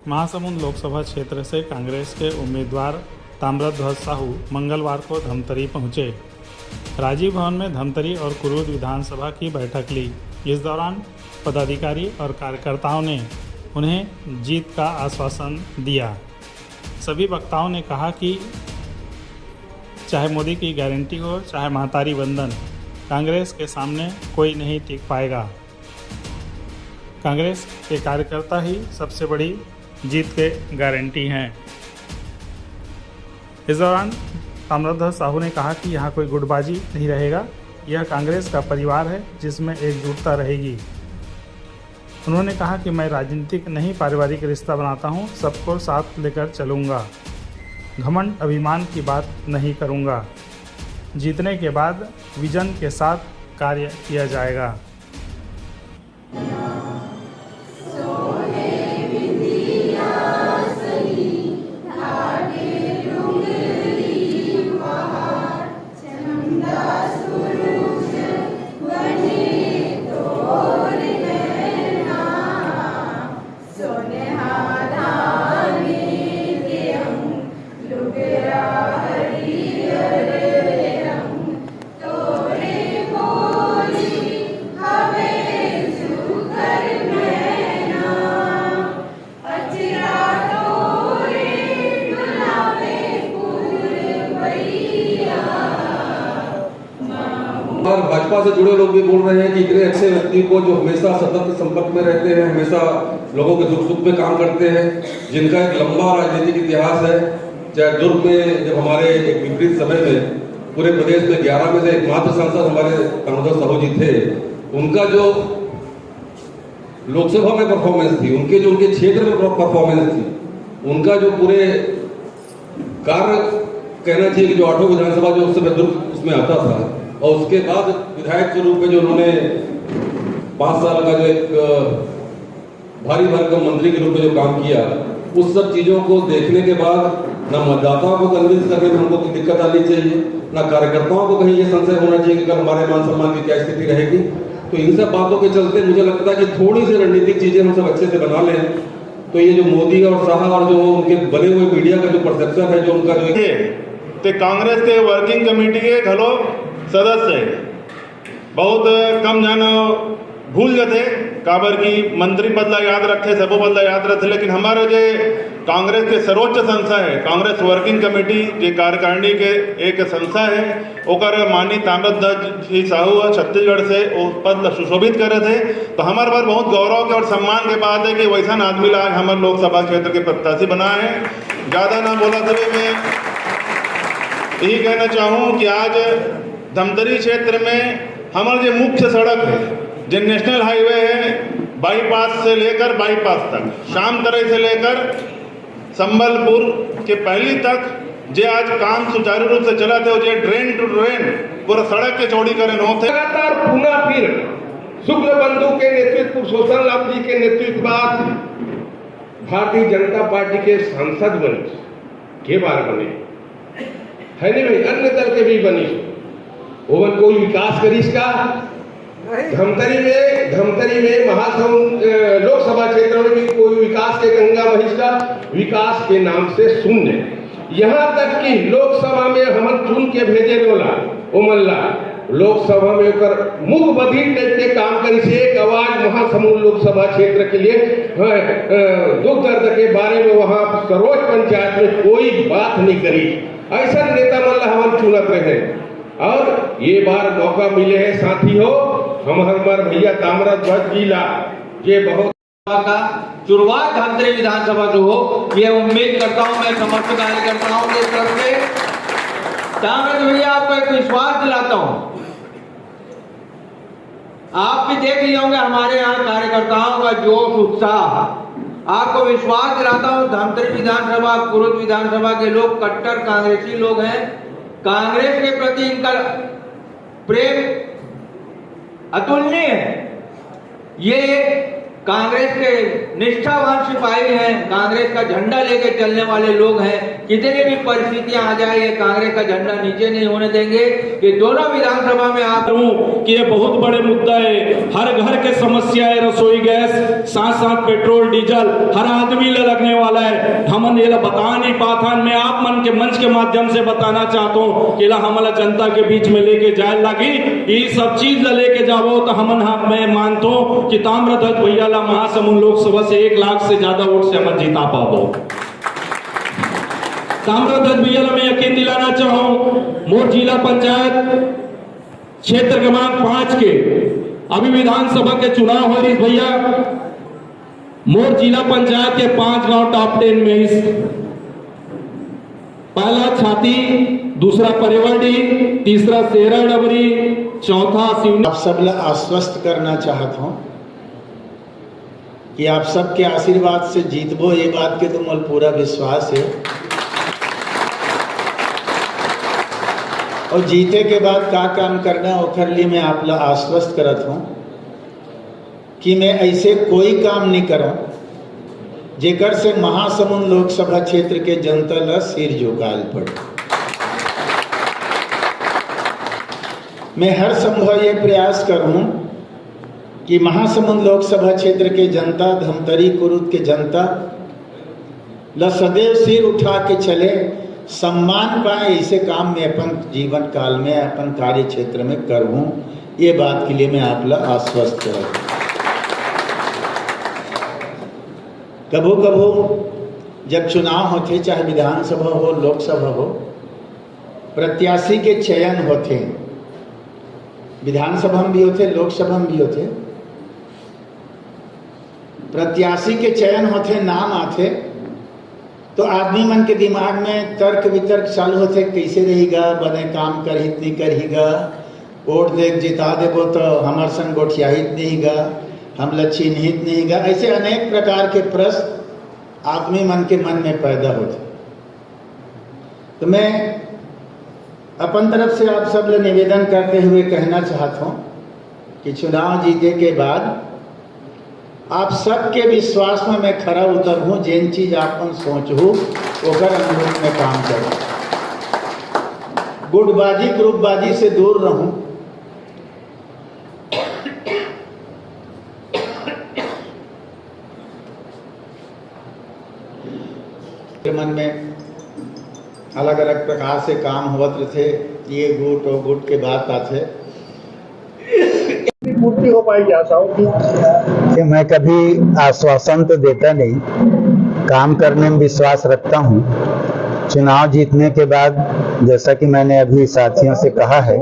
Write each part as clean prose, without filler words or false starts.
महासमुंद लोकसभा क्षेत्र से कांग्रेस के उम्मीदवार ताम्रध्वज साहू मंगलवार को धमतरी पहुंचे। राजीव भवन में धमतरी और कुरूद विधानसभा की बैठक ली। इस दौरान पदाधिकारी और कार्यकर्ताओं ने उन्हें जीत का आश्वासन दिया। सभी वक्ताओं ने कहा कि चाहे मोदी की गारंटी हो, चाहे महतारी वंदन, कांग्रेस के सामने कोई नहीं टिक पाएगा। कांग्रेस के कार्यकर्ता ही सबसे बड़ी जीत के गारंटी हैं। इस दौरान ताम्रध्वज साहू ने कहा कि यहाँ कोई गुटबाजी नहीं रहेगा। यह कांग्रेस का परिवार है जिसमें एकजुटता रहेगी। उन्होंने कहा कि मैं राजनीतिक नहीं पारिवारिक रिश्ता बनाता हूँ, सबको साथ लेकर चलूँगा, घमंड अभिमान की बात नहीं करूँगा। जीतने के बाद विजन के साथ कार्य किया जाएगा। और भाजपा से जुड़े लोग भी बोल रहे हैं कि इतने अच्छे व्यक्ति को जो हमेशा सतत संपर्क में रहते हैं, हमेशा लोगों के दुख सुख में काम करते हैं, जिनका एक लंबा राजनीतिक इतिहास है। चाहे दुर्ग में जब हमारे एक विपरीत समय में पूरे प्रदेश में 11 में से एकमात्र सांसद हमारे ताम्रध्वज साहू जी थे, उनका जो लोकसभा में परफॉर्मेंस थी, उनके क्षेत्र में परफॉर्मेंस थी, उनका जो पूरे कार्य कहना चाहिए कि जो 8 विधानसभा जो उस समय दुर्ग उसमें आता था, और उसके बाद विधायक के रूप में जो उन्होंने 5 साल का जो एक भारी भरकम मंत्री के रूप में जो काम किया, उस सब चीजों को देखने के बाद न मतदाताओं को कन्विंस करने में हमको कोई दिक्कत आनी चाहिए, न कार्यकर्ताओं को कहीं ये संशय होना चाहिए कि कल हमारे मान सम्मान की क्या स्थिति रहेगी। तो इन सब बातों के चलते मुझे लगता है कि थोड़ी सी रणनीतिक चीजें हम सब अच्छे से बना लें, तो ये जो मोदी और शाह और जो उनके बने हुए मीडिया का जो परसेप्शन है, जो उनका जो कांग्रेस के वर्किंग कमेटी के घलो सदस्य बहुत कम जन भूल जाते काबर की मंत्री बदला याद रखे, सबो बदला याद रखे, लेकिन हमारे जो कांग्रेस के सर्वोच्च संस्था है, कांग्रेस वर्किंग कमेटी जो कार्यकारिणी के एक संस्था है, ओकर माननीय ताम्रध्वज साहू छत्तीसगढ़ से वो पद सुशोभित करे थे। तो हमारे पर बहुत गौरव के और सम्मान के बात है कि वैसा आदमी ला हमारे लोकसभा क्षेत्र के प्रत्याशी बना है। ज़्यादा ना बोला तभी मैं यही कहना चाहूँ कि आज धमतरी क्षेत्र में हमारे जो मुख्य सड़क है, जो नेशनल हाईवे है, बाईपास से लेकर बाईपास तक, शाम तरह से लेकर संबलपुर के पहली तक, जो आज काम सुचारू रूप से चला थे, जो ड्रेन टू ड्रेन पूरा सड़क के चौड़ी करे न थे। लगातार पुनः फिर शुक्ल बंधु के नेतृत्व, शोषण लाल जी के नेतृत्व बाद भारतीय जनता पार्टी के सांसद बने के बार बने है नहीं भाई, अन्य दल के भी बनी ओवन कोई विकास करीस का धमतरी में महासमुंद लोकसभा क्षेत्र में भी कोई विकास के गंगा महिष का विकास के नाम से शून्य। यहाँ तक कि लोकसभा में हम चुन के भेजे वाला ओमल्ला लोकसभा में कर मुख बधिर टाइप के काम करी से एक आवाज महासमुंद लोकसभा क्षेत्र के लिए दुख दर्द के बारे में वहाँ सर्वोच्च पंचायत में कोई बात नहीं करी। ऐसा नेता मल्ला हम चुनत रहे और ये बार मौका मिले है साथी हो हमारे भैया ताम्रध्वज जी ला ये बहुत का शुरुआत धमतरी विधानसभा जो हो, ये उम्मीद करता हूं मैं समस्त कार्यकर्ताओं की तरफ से। ताम्रध्वज भैया आपको एक विश्वास दिलाता हूं, आप भी देख लिए होंगे हमारे यहाँ कार्यकर्ताओं का जोश उत्साह। आपको विश्वास दिलाता हूं धमतरी विधानसभा, कुरुद विधानसभा के लोग कट्टर कांग्रेसी लोग हैं। कांग्रेस के प्रति इनका प्रेम अतुलनीय है। ये कांग्रेस के निष्ठावान सिपाही हैं, कांग्रेस का झंडा लेके चलने वाले लोग हैं। कितनी भी परिस्थितियां आ जाए, ये कांग्रेस का झंडा नीचे नहीं होने देंगे। ये दोनों विधानसभा में आप कि ये बहुत बड़े मुद्दा है। हर घर के समस्या है, रसोई गैस, साथ साथ पेट्रोल डीजल हर आदमी ले लगने वाला है। हमन ये बता नहीं पाता, मैं आप मन के मंच के माध्यम से बताना चाहता हूँ कि हमारा जनता के बीच में लेके जाए लगी ये सब चीज लेके जाओ तो मैं मानता हूँ कि ताम्रध्वज भैया महासमुंद लोकसभा से 1 लाख से ज्यादा वोट से हम जीता पाओ। ताम्रध्वज भैया मैं यकीन दिलाना चाहूं, मोर जिला पंचायत क्षेत्र क्रमांक 5 के अभी विधानसभा के चुनाव हो रही भैया। मोर जिला पंचायत के 5 गांव टॉप 10 में इस पहला छाती, दूसरा परिवड़ी, तीसरा सेरा डबरी, चौथा सिवनी। आप सब आश्वस्त करना चाहता हूं कि आप सबके आशीर्वाद से जीतबो, ये बात के तो मोल पूरा विश्वास है। और जीते के बाद का काम करना ओकर लिए मैं आप ला आश्वस्त करत हूं कि मैं ऐसे कोई काम नहीं करूं जेकर से महासमुंद लोकसभा क्षेत्र के जनता ला सिर झुकाल पड़े। मैं हर संभव ये प्रयास करूं कि महासमुंद लोकसभा क्षेत्र के जनता, धमतरी कुरुद के जनता ला सदैव सिर उठा के चले, सम्मान पाए, ऐसे काम में अपन जीवन काल में अपन कार्य क्षेत्र में करूं। ये बात के लिए मैं आप ला आश्वस्त करूं। कभो कभो जब चुनाव होते, चाहे विधानसभा हो लोकसभा हो, प्रत्याशी के चयन होते, विधानसभा में भी होते लोकसभा में भी होते। प्रत्याशी के चयन होते, नाम आते तो आदमी मन के दिमाग में तर्क वितर्क चालू होते, कैसे रहेगा, बने काम करहित नहीं करहीगा, वोट देख जिता देबो तो हमार संग गोठियाहित नहींगा, हम चिन्हित नहींगा। ऐसे अनेक प्रकार के प्रश्न आदमी मन के मन में पैदा होते। तो मैं अपन तरफ से आप सब ले निवेदन करते हुए कहना चाहता हूँ कि चुनाव जीते के बाद आप सबके विश्वास में मैं खरा उतर हूँ। जिन चीज आपन सोचू ओकर अनुरूप में काम करूँ, गुटबाजी ग्रुपबाजी से दूर रहूं। मन में अलग अलग प्रकार से काम होते थे, ये गुट और गुट के बात आते पूर्ति हो पाएगी आशाओं की। मैं कभी आश्वासन तो देता नहीं, काम करने में विश्वास रखता हूँ। चुनाव जीतने के बाद जैसा कि मैंने अभी साथियों से कहा है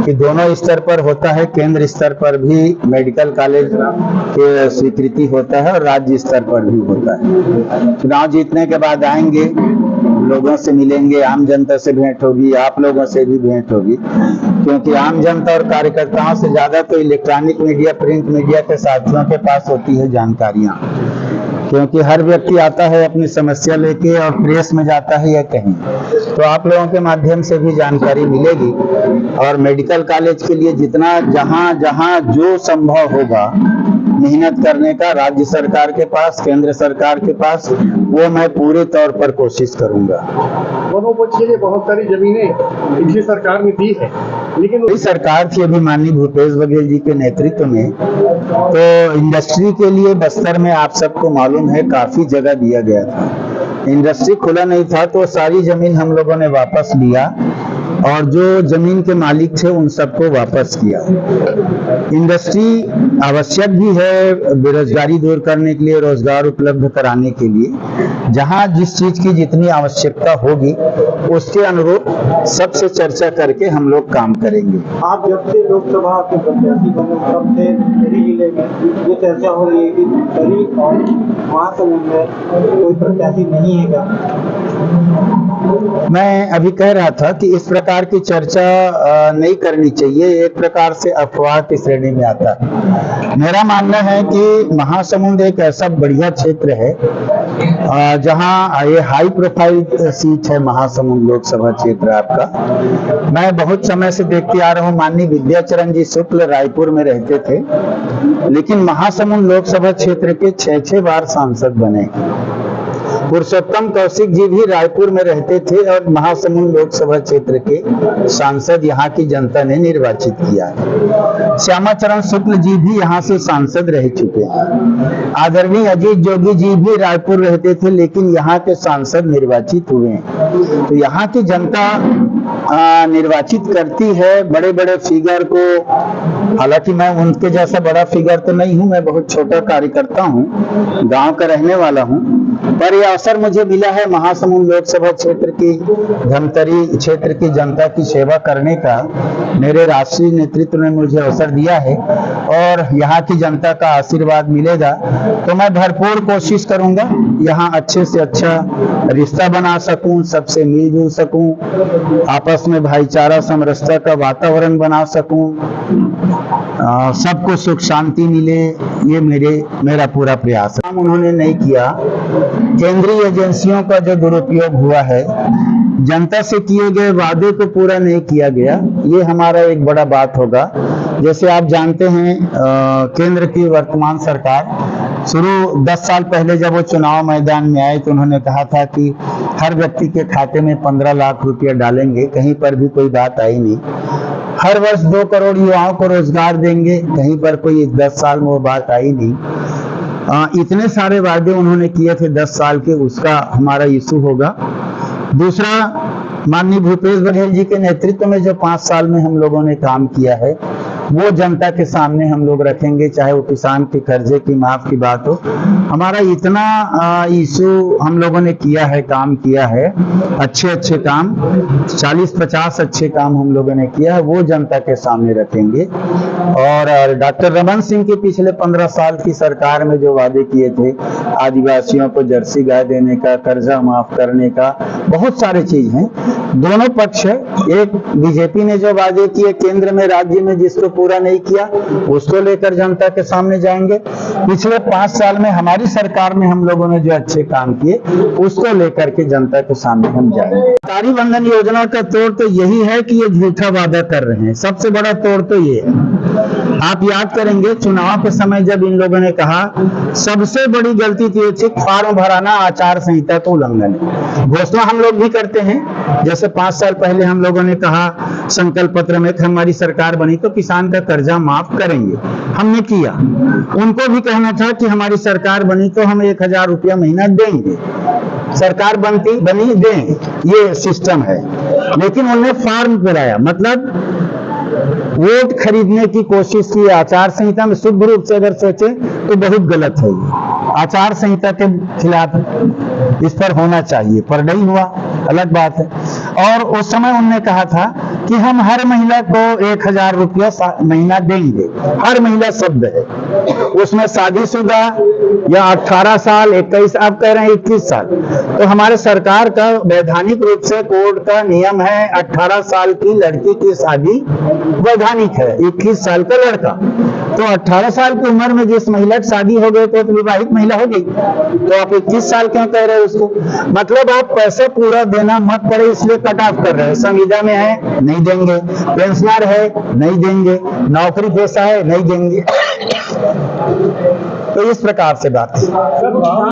कि दोनों स्तर पर होता है, केंद्र स्तर पर भी मेडिकल कॉलेज के स्वीकृति होता है और राज्य स्तर पर भी होता है। चुनाव जीतने के बाद आएंगे, लोगों से मिलेंगे, आम जनता से भेंट होगी, आप लोगों से भी भेंट होगी, क्योंकि आम जनता और कार्यकर्ताओं से ज्यादा तो इलेक्ट्रॉनिक मीडिया, प्रिंट मीडिया के साथियों के पास होती है जानकारियां, क्योंकि हर व्यक्ति आता है अपनी समस्या लेके और प्रेस में जाता है या कहीं, तो आप लोगों के माध्यम से भी जानकारी मिलेगी। और मेडिकल कॉलेज के लिए जितना जहां जहां जो संभव होगा मेहनत करने का राज्य सरकार के पास, केंद्र सरकार के पास, वो मैं पूरे तौर पर कोशिश करूंगा। वनों पक्ष के लिए बहुत सारी जमीनें पिछली सरकार ने दी है, लेकिन वही सरकार थी अभी माननीय भूपेश बघेल जी के नेतृत्व में, तो इंडस्ट्री के लिए बस्तर में आप सबको मालूम है काफी जगह दिया गया था। इंडस्ट्री खुला नहीं था तो सारी जमीन हम लोगों ने वापस लिया और जो जमीन के मालिक थे उन सबको वापस किया। इंडस्ट्री आवश्यक भी है बेरोजगारी दूर करने के लिए, रोजगार उपलब्ध कराने के लिए। जहां जिस चीज की जितनी आवश्यकता होगी उसके अनुरूप सबसे चर्चा करके हम लोग काम करेंगे। आप जब से लोकसभा के प्रत्याशी बने तब से शहरी जिले में ये चर्चा हो रही है कि शहरी और महासमुंद में कोई प्रत्याशी नहीं है क्या? मैं अभी कह रहा था कि इस प्रकार की चर्चा नहीं करनी चाहिए, एक प्रकार से अफवाह की श्रेणी में आता है। मेरा मानना है कि महासमुंद एक ऐसा बढ़िया क्षेत्र है जहां ये हाई प्रोफाइल सीट है महासमुंद लोकसभा क्षेत्र आपका। मैं बहुत समय से देखते आ रहा हूं, माननीय विद्याचरण जी शुक्ल रायपुर में रहते थे, लेकिन महासमुंद लोकसभा क्षेत्र के 6 बार सांसद बने। पुरुषोत्तम कौशिक जी भी रायपुर में रहते थे और महासमुंद लोकसभा क्षेत्र के सांसद यहाँ की जनता ने निर्वाचित किया है। श्यामाचरण शुक्ल जी भी यहाँ से सांसद रह चुके हैं। आदरणीय अजीत जोगी जी भी रायपुर रहते थे, लेकिन यहाँ के सांसद निर्वाचित हुए हैं। तो यहाँ की जनता निर्वाचित करती है बड़े बड़े फिगर को। हालांकि मैं उनके जैसा बड़ा फिगर तो नहीं हूं, मैं बहुत छोटा कार्यकर्ता हूं, गांव का रहने वाला हूं, पर यह अवसर मुझे मिला है महासमुंद लोकसभा क्षेत्र की धमतरी क्षेत्र की जनता की सेवा करने का। मेरे राष्ट्रीय नेतृत्व ने मुझे अवसर दिया है और यहाँ की जनता का आशीर्वाद मिलेगा तो मैं भरपूर कोशिश करूंगा यहाँ अच्छे से अच्छा रिश्ता बना सकूं, सबसे मिलजुल सकूं, आपस में भाईचारा समरसता का वातावरण बना सकूं, सबको सुख शांति मिले, ये मेरा पूरा प्रयास है। उन्होंने नहीं किया। केंद्रीय एजेंसियों का जो दुरुपयोग हुआ है, जनता से किए गए वादे को पूरा नहीं किया गया, ये हमारा एक बड़ा बात होगा। जैसे आप जानते हैं केंद्र की वर्तमान सरकार शुरू 10 साल पहले जब वो चुनाव मैदान में आए तो उन्होंने कहा था कि हर व्यक्ति के खाते में 15 लाख रुपया डालेंगे, कहीं पर भी कोई बात आई नहीं। हर वर्ष 2 करोड़ युवाओं को रोजगार देंगे, कहीं पर कोई 10 साल में वो बात आई नहीं। इतने सारे वादे उन्होंने किए थे 10 साल के, उसका हमारा इशू होगा। दूसरा, माननीय भूपेश बघेल जी के नेतृत्व में जो 5 साल में हम लोगों ने काम किया है वो जनता के सामने हम लोग रखेंगे, चाहे वो किसान के कर्जे की माफ की बात हो। हमारा इतना इशू हम लोगों ने किया है, काम किया है, अच्छे काम 40-50 अच्छे काम हम लोगों ने किया है, वो जनता के सामने रखेंगे। और डॉक्टर रमन सिंह के पिछले 15 साल की सरकार में जो वादे किए थे, आदिवासियों को जर्सी गाय देने का, कर्जा माफ करने का, बहुत सारे चीज हैं। दोनों पक्ष है, एक बीजेपी ने जो वादे किए केंद्र में राज्य में जिसको पूरा नहीं किया, उसको लेकर जनता के सामने जाएंगे। पिछले 5 साल में हमारी सरकार में हम लोगों ने जो अच्छे काम किए उसको लेकर के जनता के सामने हम जाएंगे। सरकारी बंधन योजना का तोड़ तो यही है कि ये झूठा वादा कर रहे हैं, सबसे बड़ा तोड़ तो ये है। आप याद करेंगे चुनाव के समय जब इन लोगों ने कहा सबसे बड़ी गलती तो ये थी फॉर्म भराना आचार संहिता का उल्लंघन है। घोषणा हम लोग भी करते हैं, जैसे 5 साल पहले हम लोगों ने कहा संकल्प पत्र में कि हमारी सरकार बनी तो किसान का कर्जा माफ करेंगे, हमने किया। उनको भी कहना था कि हमारी सरकार बनी तो हम 1000 रुपया महीना देंगे, सरकार बनी दें, ये सिस्टम है। लेकिन उन्होंने फॉर्म कराया, मतलब वोट खरीदने की कोशिश की। आचार संहिता में शुद्ध रूप से अगर सोचे तो बहुत गलत है ये, आचार संहिता के खिलाफ इस पर होना चाहिए, पर नहीं हुआ, अलग बात है। और उस समय उन्होंने कहा था कि हम हर महिला को 1000 रुपया महीना देंगे, हर महिला शब्द है, उसमें शादीशुदा या 18 साल 21, आप कह रहे हैं 21 साल, तो हमारे सरकार का वैधानिक रूप से कोर्ट का नियम है 18 साल की लड़की की शादी वैधानिक है, 21 साल का लड़का। तो 18 साल की उम्र में जिस महिला की शादी हो गई तो विवाहित महिला हो गई, तो आप 21 साल क्यों कह रहे हो उसको? मतलब आप पैसे पूरा देना मत पड़े इसलिए कट ऑफ कर रहे हैं। संविदा में है नहीं देंगे, पेंशनर है नहीं देंगे, नौकरी पेशा है नहीं देंगे। तो इस प्रकार से बात है।